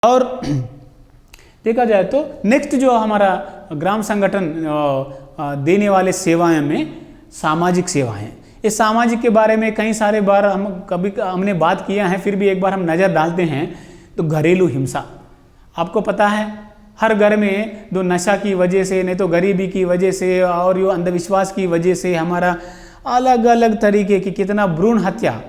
और देखा जाए तो नेक्स्ट जो हमारा ग्राम संगठन देने वाले सेवाएं में सामाजिक सेवाएं, इस सामाजिक के बारे में कई सारे बार हमने बात किया है, फिर भी एक बार हम नज़र डालते हैं तो घरेलू हिंसा। आपको पता है हर घर में जो नशा की वजह से, नहीं तो गरीबी की वजह से और यो अंधविश्वास की वजह से हमारा अलग अलग तरीके की कितना भ्रूण हत्या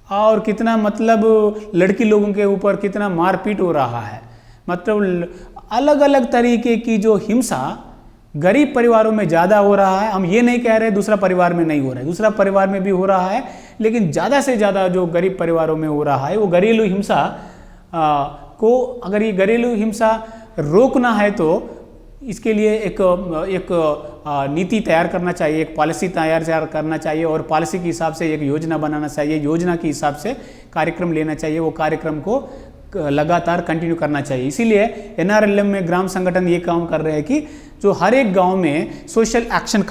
और कितना मतलब लड़की लोगों के ऊपर कितना मारपीट हो रहा है। मतलब अलग अलग तरीके की जो हिंसा गरीब परिवारों में ज़्यादा हो रहा है। हम ये नहीं कह रहे दूसरा परिवार में नहीं हो रहा है, दूसरा परिवार में भी हो रहा है, लेकिन ज़्यादा से ज़्यादा जो गरीब परिवारों में हो रहा है वो घरेलू हिंसा को, अगर ये घरेलू हिंसा रोकना है तो इसके लिए एक नीति तैयार करना चाहिए, एक पॉलिसी तैयार करना चाहिए और पॉलिसी के हिसाब से एक योजना बनाना चाहिए, योजना के हिसाब से कार्यक्रम लेना चाहिए, वो कार्यक्रम को लगातार कंटिन्यू करना चाहिए। इसीलिए NRLM में ग्राम संगठन ये काम कर रहे हैं कि जो हर एक गांव में सोशल एक्शन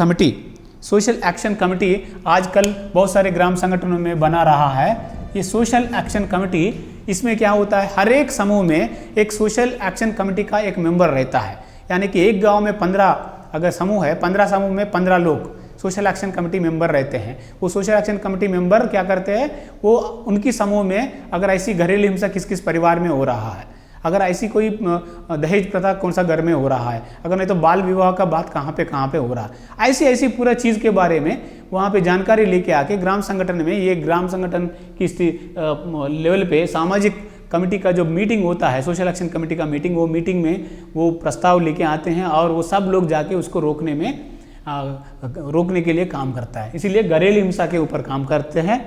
कमेटी आजकल बहुत सारे ग्राम संगठनों में बना रहा है। ये सोशल एक्शन कमेटी, इसमें क्या होता है, हर एक समूह में एक सोशल एक्शन कमेटी का एक मेंबर रहता है। यानी कि एक गांव में 15 अगर समूह है, 15 समूह में 15 लोग सोशल एक्शन कमेटी मेंबर रहते हैं। वो सोशल एक्शन कमेटी मेंबर क्या करते हैं, वो उनकी समूह में अगर ऐसी घरेलू हिंसा किस किस परिवार में हो रहा है, अगर ऐसी कोई दहेज प्रथा कौन सा घर में हो रहा है, अगर नहीं तो बाल विवाह का बात कहाँ पे हो रहा है, ऐसी पूरा चीज़ के बारे में वहाँ पे जानकारी लेके आके ग्राम संगठन में, ये ग्राम संगठन की लेवल पे सामाजिक कमेटी का जो मीटिंग होता है, सोशल एक्शन कमेटी का मीटिंग, वो मीटिंग में वो प्रस्ताव लेके आते हैं और वो सब लोग जाके उसको रोकने के लिए काम करता है। इसीलिए घरेलू हिंसा के ऊपर काम करते हैं,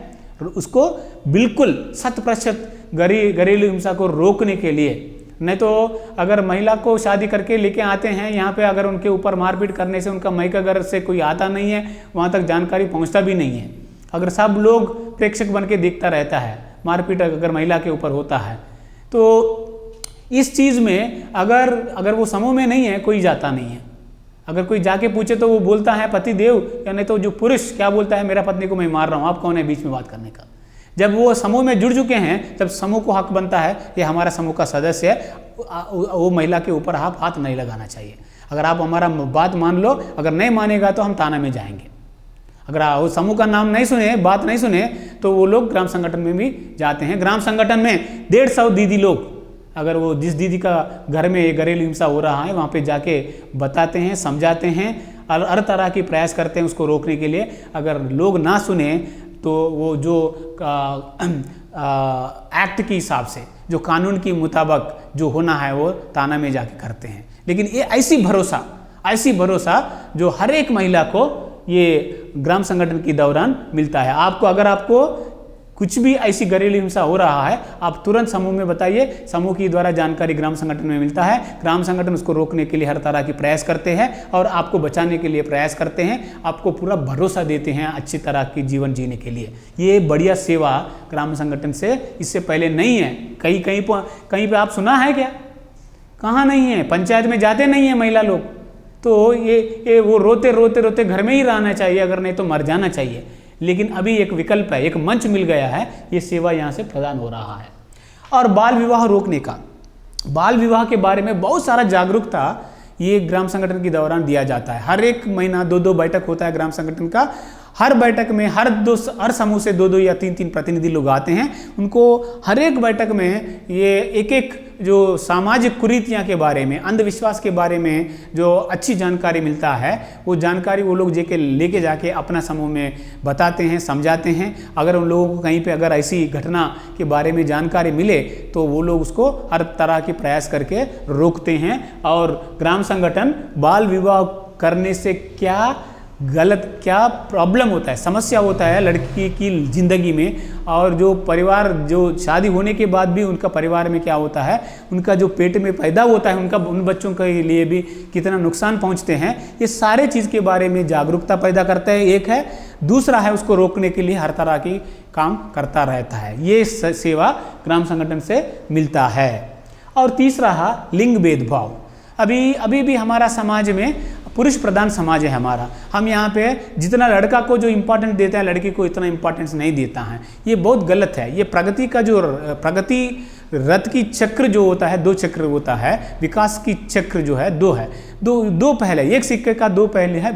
उसको बिल्कुल 100% घरेलू हिंसा को रोकने के लिए। नहीं तो अगर महिला को शादी करके लेके आते हैं यहाँ पे, अगर उनके ऊपर मारपीट करने से उनका मायका घर से कोई आता नहीं है, वहाँ तक जानकारी पहुँचता भी नहीं है। अगर सब लोग प्रेक्षक बन के देखता रहता है, मारपीट अगर महिला के ऊपर होता है, तो इस चीज़ में अगर वो समूह में नहीं है, कोई जाता नहीं है। अगर कोई जाके पूछे तो वो बोलता है पति देव, या नहीं तो जो पुरुष क्या बोलता है, मेरा पत्नी को मैं मार रहा हूँ, आप कौन है बीच में बात करने का। जब वो समूह में जुड़ चुके हैं, तब समूह को हक बनता है, ये हमारा समूह का सदस्य है, वो महिला के ऊपर आप हाथ नहीं लगाना चाहिए। अगर आप हमारा बात मान लो, अगर नहीं मानेगा तो हम थाना में जाएंगे। अगर वो समूह का नाम नहीं सुने, बात नहीं सुने, तो वो लोग ग्राम संगठन में भी जाते हैं। ग्राम संगठन में 150 दीदी लोग, अगर वो जिस दीदी का घर में घरेलू हिंसा हो रहा है, वहाँ पे जाके बताते हैं, समझाते हैं और हर तरह की प्रयास करते हैं उसको रोकने के लिए। अगर लोग ना सुने तो वो जो एक्ट के हिसाब से, जो कानून के मुताबिक जो होना है, वो थाना में जाके करते हैं। लेकिन ये ऐसी भरोसा जो हर एक महिला को ये ग्राम संगठन के दौरान मिलता है। अगर आपको कुछ भी ऐसी घरेलू हिंसा हो रहा है, आप तुरंत समूह में बताइए, समूह की द्वारा जानकारी ग्राम संगठन में मिलता है। ग्राम संगठन उसको रोकने के लिए हर तरह की प्रयास करते हैं और आपको बचाने के लिए प्रयास करते हैं, आपको पूरा भरोसा देते हैं अच्छी तरह की जीवन जीने के लिए। ये बढ़िया सेवा ग्राम संगठन से इससे पहले नहीं है। कहीं पे आप सुना है क्या? कहाँ नहीं है। पंचायत में जाते नहीं है महिला लोग, तो ये वो रोते घर में ही रहना चाहिए, अगर नहीं तो मर जाना चाहिए। लेकिन अभी एक विकल्प है, एक मंच मिल गया है, ये सेवा यहाँ से प्रदान हो रहा है। और बाल विवाह रोकने का, बाल विवाह के बारे में बहुत सारा जागरूकता ये ग्राम संगठन के दौरान दिया जाता है। हर एक महीना 2-2 बैठक होता है ग्राम संगठन का। हर बैठक में हर समूह से 2-2 या 3-3 प्रतिनिधि लोग आते हैं। उनको हर एक बैठक में ये एक जो सामाजिक कुरीतियाँ के बारे में, अंधविश्वास के बारे में जो अच्छी जानकारी मिलता है, वो जानकारी वो लोग लेके जाके अपना समूह में बताते हैं, समझाते हैं। अगर उन लोगों को कहीं पे अगर ऐसी घटना के बारे में जानकारी मिले तो वो लोग उसको हर तरह के प्रयास करके रोकते हैं। और ग्राम संगठन बाल विवाह करने से क्या क्या प्रॉब्लम होता है, समस्या होता है लड़की की ज़िंदगी में, और जो परिवार जो शादी होने के बाद भी उनका परिवार में क्या होता है, उनका जो पेट में पैदा होता है उन बच्चों के लिए भी कितना नुकसान पहुंचते हैं, ये सारे चीज़ के बारे में जागरूकता पैदा करता है। एक है, दूसरा है उसको रोकने के लिए हर तरह की काम करता रहता है। ये सेवा ग्राम संगठन से मिलता है। और तीसरा है लिंग भेदभाव। अभी भी हमारा समाज में पुरुष प्रधान समाज है हमारा। हम यहाँ पे जितना लड़का को जो इम्पोर्टेंस देता है, लड़की को इतना इम्पोर्टेंस नहीं देता है। ये बहुत गलत है। ये प्रगति रथ की चक्र जो होता है, 2 चक्र होता है, विकास की चक्र जो है 2 है, दो पहले, एक सिक्के का 2 पहले है,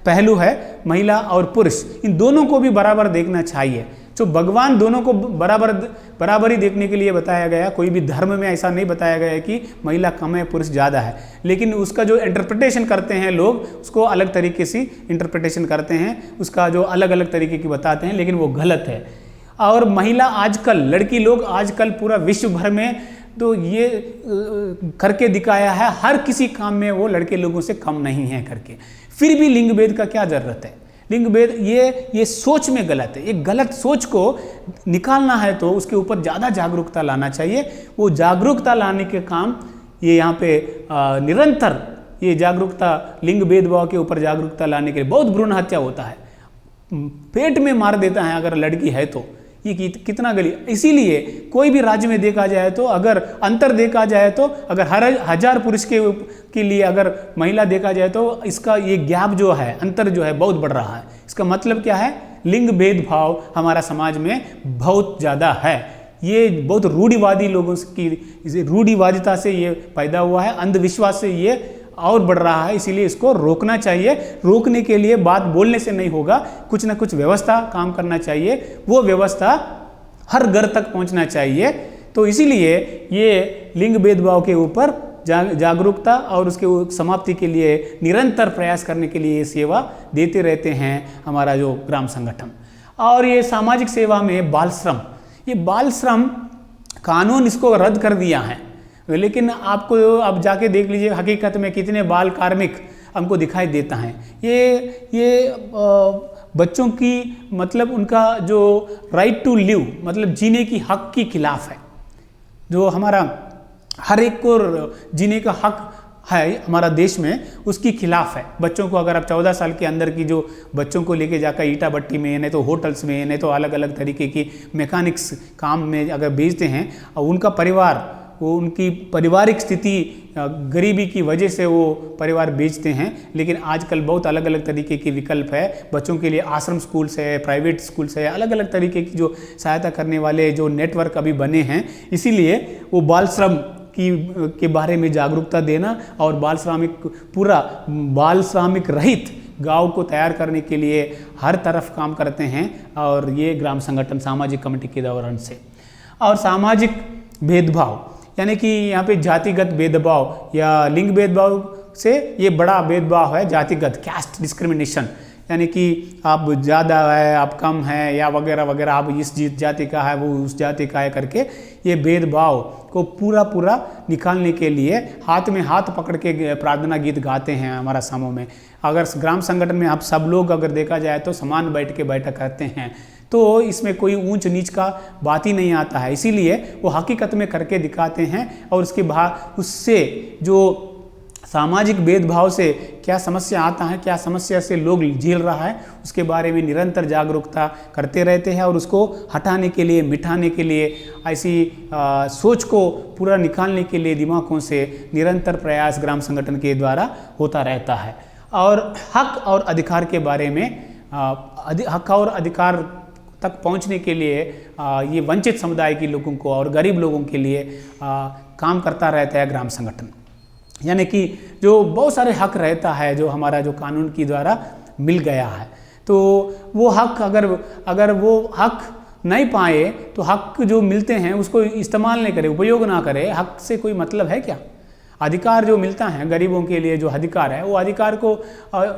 पहलू है, महिला और पुरुष, इन दोनों को भी बराबर देखना चाहिए। तो भगवान दोनों को बराबरी देखने के लिए बताया गया। कोई भी धर्म में ऐसा नहीं बताया गया है कि महिला कम है पुरुष ज़्यादा है, लेकिन उसका जो इंटरप्रिटेशन करते हैं लोग, उसको अलग तरीके से इंटरप्रिटेशन करते हैं, उसका जो अलग अलग तरीके की बताते हैं, लेकिन वो गलत है। और महिला आजकल, लड़की लोग आजकल पूरा विश्व भर में तो ये करके दिखाया है, हर किसी काम में वो लड़के लोगों से कम नहीं है करके। फिर भी लिंग भेद का क्या ज़रूरत है? लिंग भेद ये सोच में गलत है। एक गलत सोच को निकालना है तो उसके ऊपर ज़्यादा जागरूकता लाना चाहिए। वो जागरूकता लाने के काम ये यहाँ पे निरंतर ये जागरूकता, लिंग भेदभाव के ऊपर जागरूकता लाने के लिए, बहुत भ्रूण हत्या होता है, पेट में मार देता है अगर लड़की है तो, ये कितना गली। इसीलिए कोई भी राज्य में देखा जाए तो, अगर अंतर देखा जाए तो, अगर हर 1000 पुरुष के लिए अगर महिला देखा जाए तो इसका ये गैप जो है, अंतर जो है बहुत बढ़ रहा है। इसका मतलब क्या है? लिंग भेदभाव हमारा समाज में बहुत ज़्यादा है। ये बहुत रूढ़िवादी लोगों की रूढ़िवादिता से ये पैदा हुआ है, अंधविश्वास से ये और बढ़ रहा है। इसीलिए इसको रोकना चाहिए। रोकने के लिए बात बोलने से नहीं होगा, कुछ ना कुछ व्यवस्था काम करना चाहिए, वो व्यवस्था हर घर तक पहुंचना चाहिए। तो इसीलिए ये लिंग भेदभाव के ऊपर जागरूकता और उसके समाप्ति के लिए निरंतर प्रयास करने के लिए सेवा देते रहते हैं हमारा जो ग्राम संगठन। और ये सामाजिक सेवा में बाल श्रम, ये बाल श्रम कानून इसको रद्द कर दिया है, लेकिन आपको अब जाके देख लीजिए हकीकत में कितने बाल कार्मिक हमको दिखाई देता है। ये बच्चों की मतलब उनका जो राइट टू लिव, मतलब जीने की हक के खिलाफ है। जो हमारा हर एक को जीने का हक है हमारा देश में, उसकी खिलाफ है। बच्चों को अगर आप 14 साल के अंदर की जो बच्चों को लेके जाकर ईटा भट्टी में, नहीं तो होटल्स में, नहीं तो अलग अलग तरीके की मैकेनिक्स काम में अगर भेजते हैं, और उनका परिवार, वो उनकी पारिवारिक स्थिति गरीबी की वजह से वो परिवार बेचते हैं। लेकिन आजकल बहुत अलग अलग तरीके के विकल्प है बच्चों के लिए। आश्रम स्कूल्स है, प्राइवेट स्कूल्स है, अलग अलग तरीके की जो सहायता करने वाले जो नेटवर्क अभी बने हैं। इसीलिए वो बाल श्रम के बारे में जागरूकता देना और पूरा बाल श्रमिक रहित गांव को तैयार करने के लिए हर तरफ काम करते हैं। और ये ग्राम संगठन सामाजिक कमेटी के दौरान से, और सामाजिक भेदभाव यानी कि यहाँ पे जातिगत भेदभाव या लिंग भेदभाव से ये बड़ा भेदभाव है, जातिगत कैस्ट डिस्क्रिमिनेशन, यानी कि आप ज़्यादा है, आप कम है, या वगैरह वगैरह, आप इस जाति का है, वो उस जाति का है करके ये भेदभाव को पूरा निकालने के लिए हाथ में हाथ पकड़ के प्रार्थना गीत गाते हैं हमारा समूह में। अगर ग्राम संगठन में आप सब लोग अगर देखा जाए तो समान बैठ के बैठक करते हैं, तो इसमें कोई ऊंच नीच का बात ही नहीं आता है। इसीलिए वो हकीकत में करके दिखाते हैं, और उसके बाद उससे जो सामाजिक भेदभाव से क्या समस्या आता है, क्या समस्या से लोग झेल रहा है, उसके बारे में निरंतर जागरूकता करते रहते हैं। और उसको हटाने के लिए, मिटाने के लिए, ऐसी सोच को पूरा निकालने के लिए दिमागों से निरंतर प्रयास ग्राम संगठन के द्वारा होता रहता है। और हक और अधिकार के बारे में, हक और अधिकार तक पहुंचने के लिए ये वंचित समुदाय के लोगों को और गरीब लोगों के लिए काम करता रहता है ग्राम संगठन। यानी कि जो बहुत सारे हक रहता है जो हमारा जो कानून के द्वारा मिल गया है, तो वो हक अगर वो हक नहीं पाए तो हक जो मिलते हैं उसको इस्तेमाल नहीं करे, उपयोग ना करे, हक से कोई मतलब है क्या? अधिकार जो मिलता है गरीबों के लिए, जो अधिकार है, वो अधिकार को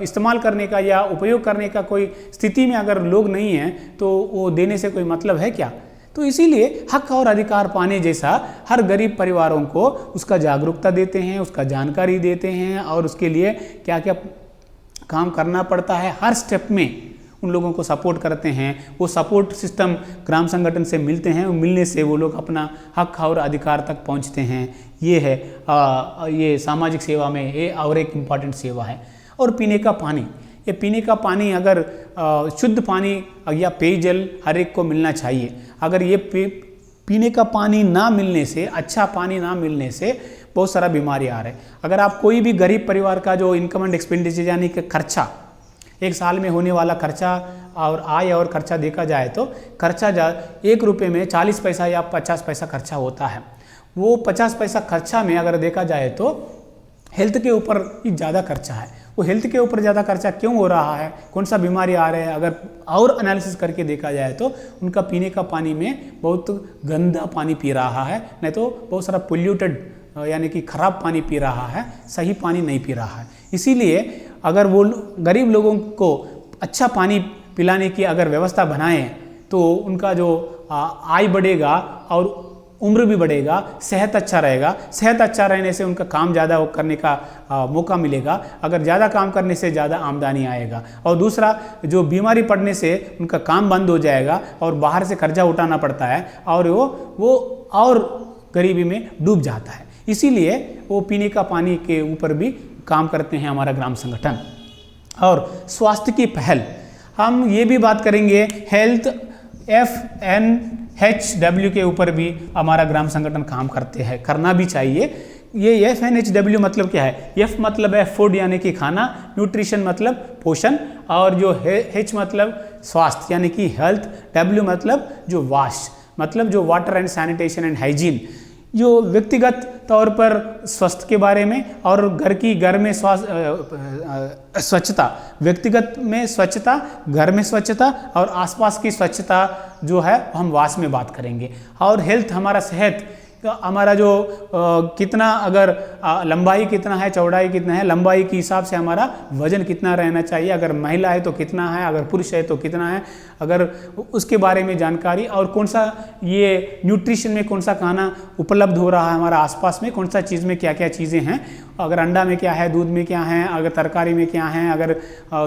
इस्तेमाल करने का या उपयोग करने का कोई स्थिति में अगर लोग नहीं हैं तो वो देने से कोई मतलब है क्या? तो इसीलिए हक और अधिकार पाने जैसा हर गरीब परिवारों को उसका जागरूकता देते हैं, उसका जानकारी देते हैं, और उसके लिए क्या क्या काम करना पड़ता है हर स्टेप में उन लोगों को सपोर्ट करते हैं। वो सपोर्ट सिस्टम ग्राम संगठन से मिलते हैं, मिलने से वो लोग अपना हक और अधिकार तक पहुंचते हैं। ये है ये सामाजिक सेवा में ये और एक इम्पॉर्टेंट सेवा है। और पीने का पानी, ये पीने का पानी अगर शुद्ध पानी या पेयजल हर एक को मिलना चाहिए। अगर ये पीने का पानी ना मिलने से, अच्छा पानी ना मिलने से बहुत सारा बीमारी आ रहा है। अगर आप कोई भी गरीब परिवार का जो इनकम एंड एक्सपेंडिचर यानी कि खर्चा, एक साल में होने वाला खर्चा और आय और खर्चा देखा जाए तो खर्चा 1 रुपये में 40 पैसा या 50 पैसा खर्चा होता है। वो 50 पैसा खर्चा में अगर देखा जाए तो हेल्थ के ऊपर ही ज़्यादा खर्चा है। वो हेल्थ के ऊपर ज़्यादा खर्चा क्यों हो रहा है, कौन सा बीमारी आ रहे हैं, अगर और एनालिसिस करके देखा जाए तो उनका पीने का पानी में बहुत गंदा पानी पी रहा है, नहीं तो बहुत सारा पोल्यूटेड यानी कि खराब पानी पी रहा है, सही पानी नहीं पी रहा है। इसीलिए अगर वो गरीब लोगों को अच्छा पानी पिलाने की अगर व्यवस्था बनाएं तो उनका जो आय बढ़ेगा और उम्र भी बढ़ेगा, सेहत अच्छा रहेगा। सेहत अच्छा रहने से उनका काम ज़्यादा करने का मौका मिलेगा। अगर ज़्यादा काम करने से ज़्यादा आमदनी आएगा। और दूसरा, जो बीमारी पड़ने से उनका काम बंद हो जाएगा और बाहर से कर्जा उठाना पड़ता है और वो और गरीबी में डूब जाता है। इसीलिए वो पीने का पानी के ऊपर भी काम करते हैं हमारा ग्राम संगठन। और स्वास्थ्य की पहल, हम ये भी बात करेंगे, हेल्थ FNHW के ऊपर भी हमारा ग्राम संगठन काम करते हैं, करना भी चाहिए। ये FNHW मतलब क्या है? F मतलब है फूड यानी कि खाना, न्यूट्रिशन मतलब पोषण, और जो H मतलब स्वास्थ्य यानी कि हेल्थ, W मतलब जो वाश मतलब जो water and sanitation and hygiene, जो व्यक्तिगत तौर पर स्वास्थ्य के बारे में और घर में स्वच्छता, व्यक्तिगत में स्वच्छता, घर में स्वच्छता और आसपास की स्वच्छता जो है हम वास में बात करेंगे। और हेल्थ हमारा सेहत, हमारा जो कितना अगर लंबाई कितना है, चौड़ाई कितना है, लंबाई के हिसाब से हमारा वजन कितना रहना चाहिए, अगर महिला है तो कितना है, अगर पुरुष है तो कितना है, अगर उसके बारे में जानकारी, और कौन सा ये न्यूट्रिशन में कौन सा खाना उपलब्ध हो रहा है हमारा आसपास में, कौन सा चीज़ में क्या क्या चीज़ें हैं, अगर अंडा में क्या है, दूध में क्या है, अगर तरकारी में क्या है, अगर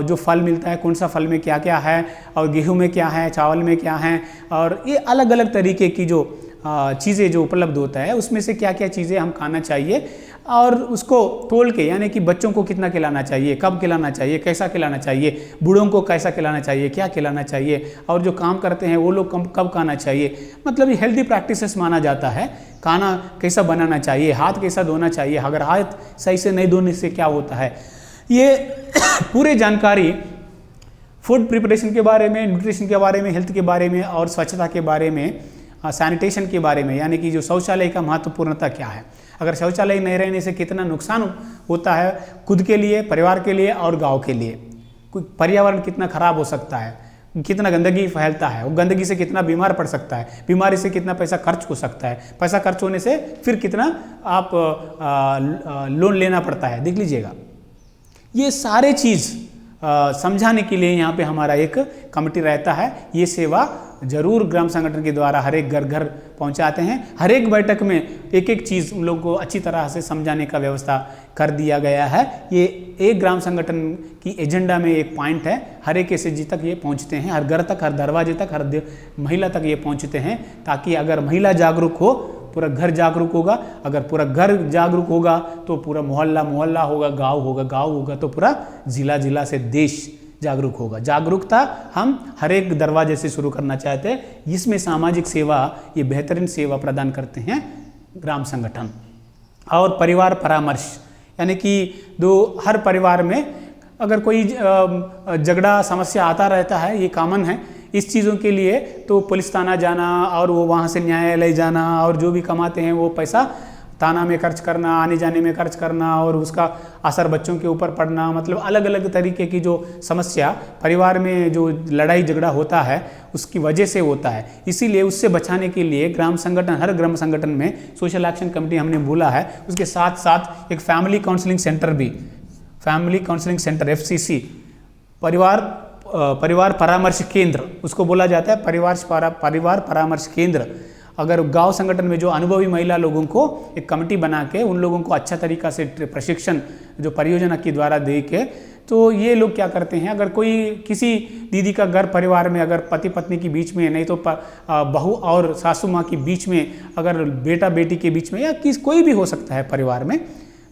जो फल मिलता है कौन सा फल में क्या क्या है, और गेहूँ में क्या है, चावल में क्या है, और ये अलग अलग तरीके की जो चीज़ें जो उपलब्ध होता है उसमें से क्या क्या चीज़ें हम खाना चाहिए, और उसको तोल के, यानी कि बच्चों को कितना खिलाना चाहिए, कब खिलाना चाहिए, कैसा खिलाना चाहिए, बूढ़ों को कैसा खिलाना चाहिए, क्या खिलाना चाहिए, और जो काम करते हैं वो लोग कब खाना चाहिए। मतलब ये हेल्दी प्रैक्टिसेस माना जाता है। खाना कैसा बनाना चाहिए, हाथ कैसा धोना चाहिए, अगर हाथ सही से नहीं धोने से क्या होता है, ये पूरी जानकारी फूड प्रिपरेशन के बारे में, न्यूट्रिशन के बारे में, हेल्थ के बारे में और स्वच्छता के बारे में, सैनिटेशन के बारे में, यानी कि जो शौचालय का महत्वपूर्णता क्या है, अगर शौचालय नहीं रहने से कितना नुकसान होता है खुद के लिए, परिवार के लिए और गांव के लिए, पर्यावरण कितना खराब हो सकता है, कितना गंदगी फैलता है, वो गंदगी से कितना बीमार पड़ सकता है, बीमारी से कितना पैसा खर्च हो सकता है, पैसा खर्च होने से फिर कितना आप लोन लेना पड़ता है, देख लीजिएगा। ये सारे चीज़ समझाने के लिए यहाँ पे हमारा एक कमेटी रहता है। ये सेवा जरूर ग्राम संगठन के द्वारा हर एक घर घर पहुँचाते हैं। हर एक बैठक में एक एक चीज़ उन लोगों को अच्छी तरह से समझाने का व्यवस्था कर दिया गया है। ये एक ग्राम संगठन की एजेंडा में एक पॉइंट है, हर एक SHG तक ये पहुँचते हैं, हर घर तक, हर दरवाजे तक, हर महिला तक ये पहुँचते हैं, ताकि अगर महिला जागरूक हो पूरा घर जागरूक होगा, अगर पूरा घर जागरूक होगा तो पूरा मोहल्ला मोहल्ला होगा, गांव होगा, गांव होगा तो पूरा जिला जिला से देश जागरूक होगा। जागरूकता हम हर एक दरवाजे से शुरू करना चाहते हैं। इसमें सामाजिक सेवा, ये बेहतरीन सेवा प्रदान करते हैं ग्राम संगठन। और परिवार परामर्श, यानी कि हर परिवार में अगर कोई झगड़ा समस्या आता रहता है, ये कॉमन है। इस चीज़ों के लिए तो पुलिस थाना जाना और वो वहाँ से न्यायालय जाना और जो भी कमाते हैं वो पैसा थाना में खर्च करना, आने जाने में खर्च करना और उसका असर बच्चों के ऊपर पड़ना, मतलब अलग अलग तरीके की जो समस्या परिवार में जो लड़ाई झगड़ा होता है उसकी वजह से होता है। इसीलिए उससे बचाने के लिए ग्राम संगठन, हर ग्राम संगठन में सोशल एक्शन कमेटी हमने बोला है। उसके साथ साथ एक फैमिली काउंसलिंग सेंटर भी, फैमिली काउंसलिंग सेंटर FCC, परिवार परामर्श केंद्र उसको बोला जाता है, परिवार परामर्श केंद्र। अगर गांव संगठन में जो अनुभवी महिला लोगों को एक कमेटी बना के उन लोगों को अच्छा तरीका से प्रशिक्षण जो परियोजना के द्वारा दे के, तो ये लोग क्या करते हैं, अगर कोई किसी दीदी का घर परिवार में अगर पति पत्नी के बीच में, नहीं तो बहू और सासू माँ के बीच में, अगर बेटा बेटी के बीच में, या कोई भी हो सकता है परिवार में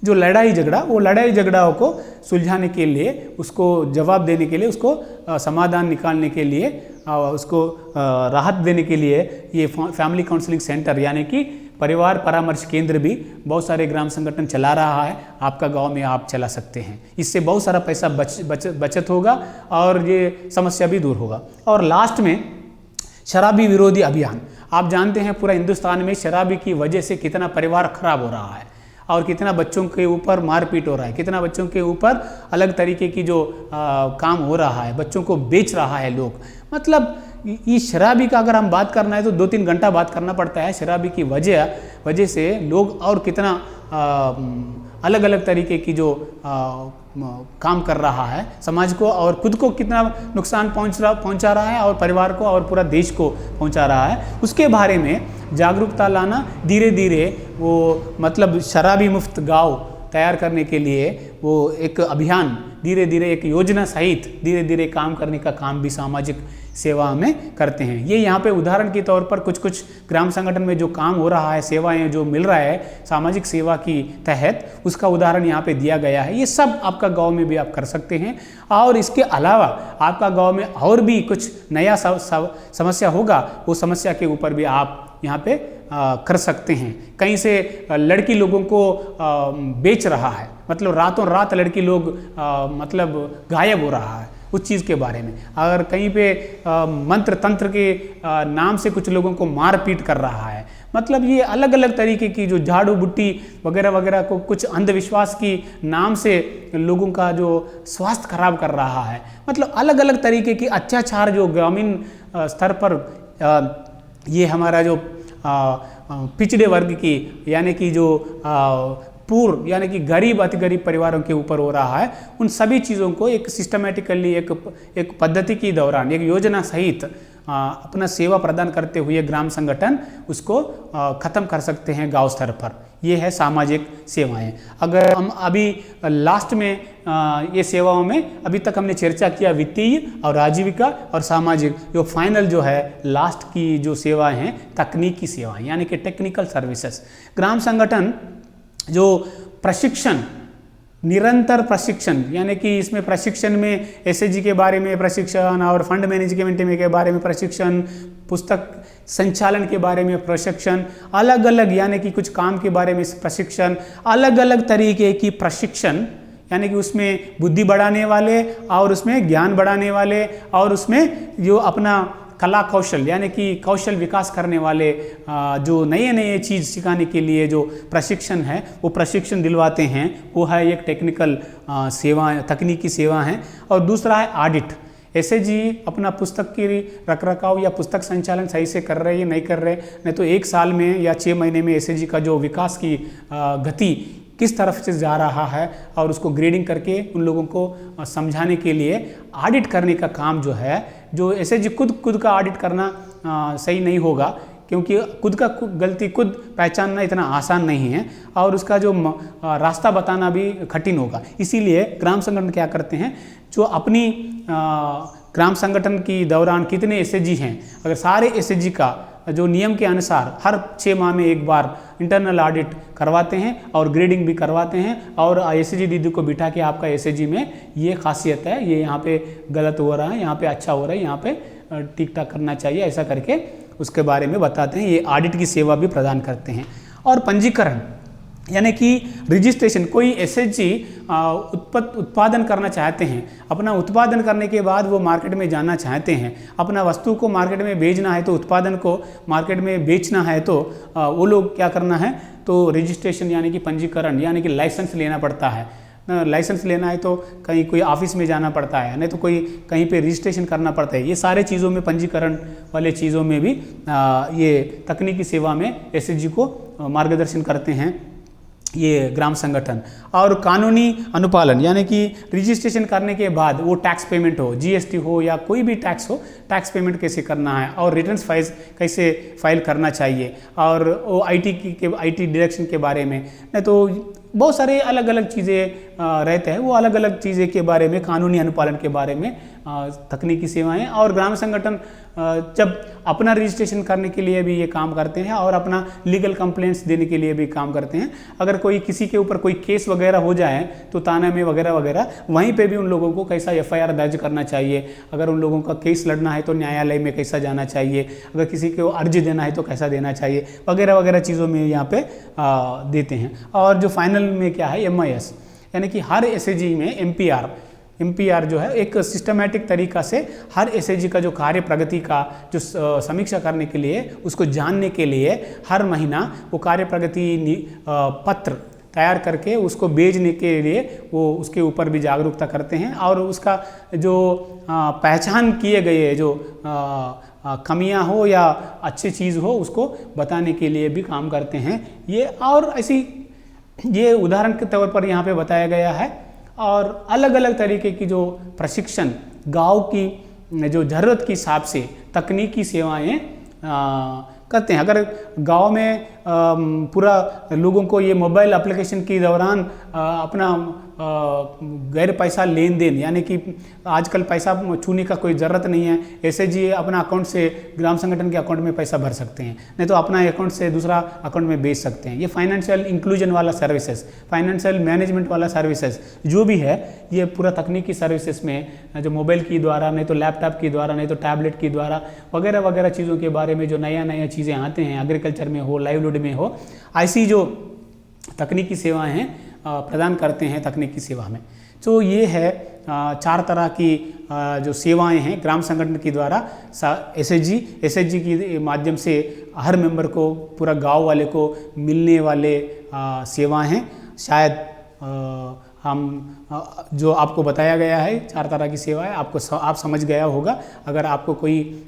जो लड़ाई झगड़ा, वो लड़ाई झगड़ाओं को सुलझाने के लिए, उसको जवाब देने के लिए, उसको समाधान निकालने के लिए, उसको राहत देने के लिए ये फैमिली काउंसलिंग सेंटर यानी कि परिवार परामर्श केंद्र भी बहुत सारे ग्राम संगठन चला रहा है, आपका गांव में आप चला सकते हैं। इससे बहुत सारा पैसा बचत होगा और ये समस्या भी दूर होगा। और लास्ट में शराबी विरोधी अभियान। आप जानते हैं पूरा हिंदुस्तान में शराबी की वजह से कितना परिवार खराब हो रहा है और कितना बच्चों के ऊपर मारपीट हो रहा है, कितना बच्चों के ऊपर अलग तरीके की जो काम हो रहा है, बच्चों को बेच रहा है लोग। मतलब ये शराबी का अगर हम बात करना है तो 2-3 घंटा बात करना पड़ता है। शराबी की वजह से लोग और कितना अलग अलग तरीके की जो काम कर रहा है समाज को, और खुद को कितना नुकसान पहुंचा रहा है और परिवार को और पूरा देश को पहुंचा रहा है, उसके बारे में जागरूकता लाना धीरे धीरे वो मतलब शराबी मुक्त गांव तैयार करने के लिए वो एक अभियान धीरे धीरे एक योजना सहित धीरे धीरे काम करने का काम भी सामाजिक सेवा में करते हैं। ये यहाँ पे उदाहरण के तौर पर कुछ ग्राम संगठन में जो काम हो रहा है, सेवाएं जो मिल रहा है सामाजिक सेवा की तहत, उसका उदाहरण यहाँ पे दिया गया है। ये सब आपका गांव में भी आप कर सकते हैं। और इसके अलावा आपका गांव में और भी कुछ नया समस्या होगा, वो समस्या के ऊपर भी आप यहाँ पे कर सकते हैं। कहीं से लड़की लोगों को बेच रहा है, मतलब रातों रात लड़की लोग मतलब गायब हो रहा है, उस चीज़ के बारे में। अगर कहीं पे मंत्र तंत्र के नाम से कुछ लोगों को मार पीट कर रहा है, मतलब ये अलग अलग तरीके की जो झाड़ू बुट्टी वगैरह वगैरह को कुछ अंधविश्वास की नाम से लोगों का जो स्वास्थ्य खराब कर रहा है, मतलब अलग अलग तरीके की अत्याचार जो ग्रामीण स्तर पर ये हमारा जो पिछड़े वर्ग की यानी कि जो पूर्व यानी कि गरीब अति गरीब परिवारों के ऊपर हो रहा है, उन सभी चीज़ों को एक सिस्टमेटिकली एक पद्धति के दौरान एक योजना सहित अपना सेवा प्रदान करते हुए ग्राम संगठन उसको ख़त्म कर सकते हैं गांव स्तर पर। ये है सामाजिक सेवाएं। अगर हम अभी लास्ट में ये सेवाओं में अभी तक हमने चर्चा किया वित्तीय और आजीविका और सामाजिक, जो फाइनल जो है लास्ट की जो सेवाएं हैं तकनीकी सेवाएं यानी कि टेक्निकल सर्विसेज। ग्राम संगठन जो प्रशिक्षण निरंतर प्रशिक्षण यानी कि इसमें प्रशिक्षण में एसएचजी के बारे में प्रशिक्षण और फंड मैनेजमेंट के बारे में प्रशिक्षण, पुस्तक संचालन के बारे में प्रशिक्षण, अलग अलग यानी कि कुछ काम के बारे में प्रशिक्षण, अलग अलग तरीके की प्रशिक्षण यानी कि उसमें बुद्धि बढ़ाने वाले और उसमें ज्ञान बढ़ाने वाले और उसमें जो अपना कला कौशल यानी कि कौशल विकास करने वाले जो नए नए चीज़ सिखाने के लिए जो प्रशिक्षण है वो प्रशिक्षण दिलवाते हैं। वो है एक टेक्निकल सेवा तकनीकी सेवा है। और दूसरा है ऑडिट। एसएचजी अपना पुस्तक की रखरखाव या पुस्तक संचालन सही से कर रहे हैं नहीं कर रहे, नहीं तो 1 साल में या 6 महीने में एसएचजी का जो विकास की गति किस तरफ से जा रहा है और उसको ग्रेडिंग करके उन लोगों को समझाने के लिए ऑडिट करने का काम जो है, जो एसएचजी खुद का ऑडिट करना सही नहीं होगा, क्योंकि खुद का गलती खुद पहचानना इतना आसान नहीं है और उसका जो रास्ता बताना भी कठिन होगा। इसीलिए ग्राम संगठन क्या करते हैं, जो अपनी ग्राम संगठन की दौरान कितने एसएचजी हैं, अगर सारे एसएचजी का जो नियम के अनुसार हर 6 माह में एक बार इंटरनल ऑडिट करवाते हैं और ग्रेडिंग भी करवाते हैं और एसएचजी दीदी को बिठा के आपका एसएचजी में ये खासियत है, ये यहाँ पे गलत हो रहा है, यहाँ पे अच्छा हो रहा है, यहाँ पे ठीक ठाक करना चाहिए, ऐसा करके उसके बारे में बताते हैं। ये ऑडिट की सेवा भी प्रदान करते हैं। और पंजीकरण यानी कि रजिस्ट्रेशन, कोई एसएचजी उत्पादन करना चाहते हैं, अपना उत्पादन करने के बाद वो मार्केट में जाना चाहते हैं, अपना वस्तु को मार्केट में भेजना है तो उत्पादन को मार्केट में बेचना है तो वो लोग क्या करना है, तो रजिस्ट्रेशन यानी कि पंजीकरण यानी कि लाइसेंस लेना पड़ता है। लाइसेंस लेना है तो कहीं कोई ऑफिस में जाना पड़ता है, नहीं तो कोई कहीं पे रजिस्ट्रेशन करना पड़ता है। ये सारे चीज़ों में पंजीकरण वाले चीज़ों में भी ये तकनीकी सेवा में एसएचजी को मार्गदर्शन करते हैं ये ग्राम संगठन। और कानूनी अनुपालन यानी कि रजिस्ट्रेशन करने के बाद वो टैक्स पेमेंट हो, जीएसटी हो या कोई भी टैक्स हो, टैक्स पेमेंट कैसे करना है और रिटर्न्स कैसे फाइल करना चाहिए, और वो आईटी डायरेक्शन के बारे में, नहीं तो बहुत सारे अलग अलग चीज़ें रहते हैं, वो अलग अलग चीज़ें के बारे में कानूनी अनुपालन के बारे में तकनीकी सेवाएं। और ग्राम संगठन जब अपना रजिस्ट्रेशन करने के लिए भी ये काम करते हैं और अपना लीगल कंप्लेंट्स देने के लिए भी काम करते हैं। अगर कोई किसी के ऊपर कोई केस वगैरह हो जाए तो थाना में वगैरह वगैरह वहीं पे भी उन लोगों को कैसा एफआईआर दर्ज करना चाहिए, अगर उन लोगों का केस लड़ना है तो न्यायालय में कैसा जाना चाहिए, अगर किसी को अर्जी देना है तो कैसा देना चाहिए, वगैरह वगैरह चीज़ों में यहाँ पे देते हैं। और जो फाइनल में क्या है MIS, यानी कि हर SAG में MPR जो है एक सिस्टमेटिक तरीका से हर SAG का जो कार्य प्रगति का जो समीक्षा करने के लिए, उसको जानने के लिए हर महीना वो कार्य प्रगति पत्र तैयार करके उसको भेजने के लिए वो उसके ऊपर भी जागरूकता करते हैं और उसका जो पहचान किए गए जो कमियां हो या अच्छी चीज़ हो उसको बताने के लिए भी काम करते हैं ये। और ऐसी ये उदाहरण के तौर पर यहाँ पे बताया गया है। और अलग अलग तरीके की जो प्रशिक्षण गांव की जो ज़रूरत के हिसाब से तकनीकी सेवाएं करते हैं। अगर गांव में पूरा लोगों को ये मोबाइल एप्लीकेशन के दौरान अपना गैर पैसा लेन देन, यानी कि आजकल पैसा छूने का कोई ज़रूरत नहीं है, SAG अपना अकाउंट से ग्राम संगठन के अकाउंट में पैसा भर सकते हैं, नहीं तो अपना अकाउंट से दूसरा अकाउंट में भेज सकते हैं। ये फाइनेंशियल इंक्लूजन वाला सर्विसेज, फाइनेंशियल मैनेजमेंट वाला सर्विसेज जो भी है ये पूरा तकनीकी सर्विसेज में जो मोबाइल के द्वारा, नहीं तो लैपटॉप के द्वारा, नहीं तो टैबलेट के द्वारा वगैरह वगैरह चीज़ों के बारे में जो नया चीज़ें आते हैं, एग्रीकल्चर में हो, लाइवलीहुड में हो, ऐसी जो तकनीकी सेवाएं हैं प्रदान करते हैं तकनीकी सेवा में। तो ये है 4 तरह की जो सेवाएं हैं ग्राम संगठन के द्वारा SAG के माध्यम से हर मेंबर को, पूरा गांव वाले को मिलने वाले सेवाएं हैं। शायद हम जो आपको बताया गया है 4 तरह की सेवाएं आप समझ गया होगा। अगर आपको कोई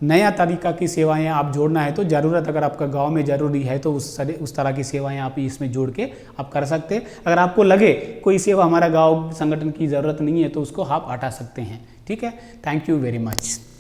नया तरीका की सेवाएं आप जोड़ना है तो ज़रूरत, अगर आपका गांव में ज़रूरी है तो उस तरह की सेवाएं आप इसमें जोड़ के आप कर सकते हैं। अगर आपको लगे कोई सेवा हमारा गांव संगठन की ज़रूरत नहीं है तो उसको आप हटा सकते हैं। ठीक है, थैंक यू वेरी मच।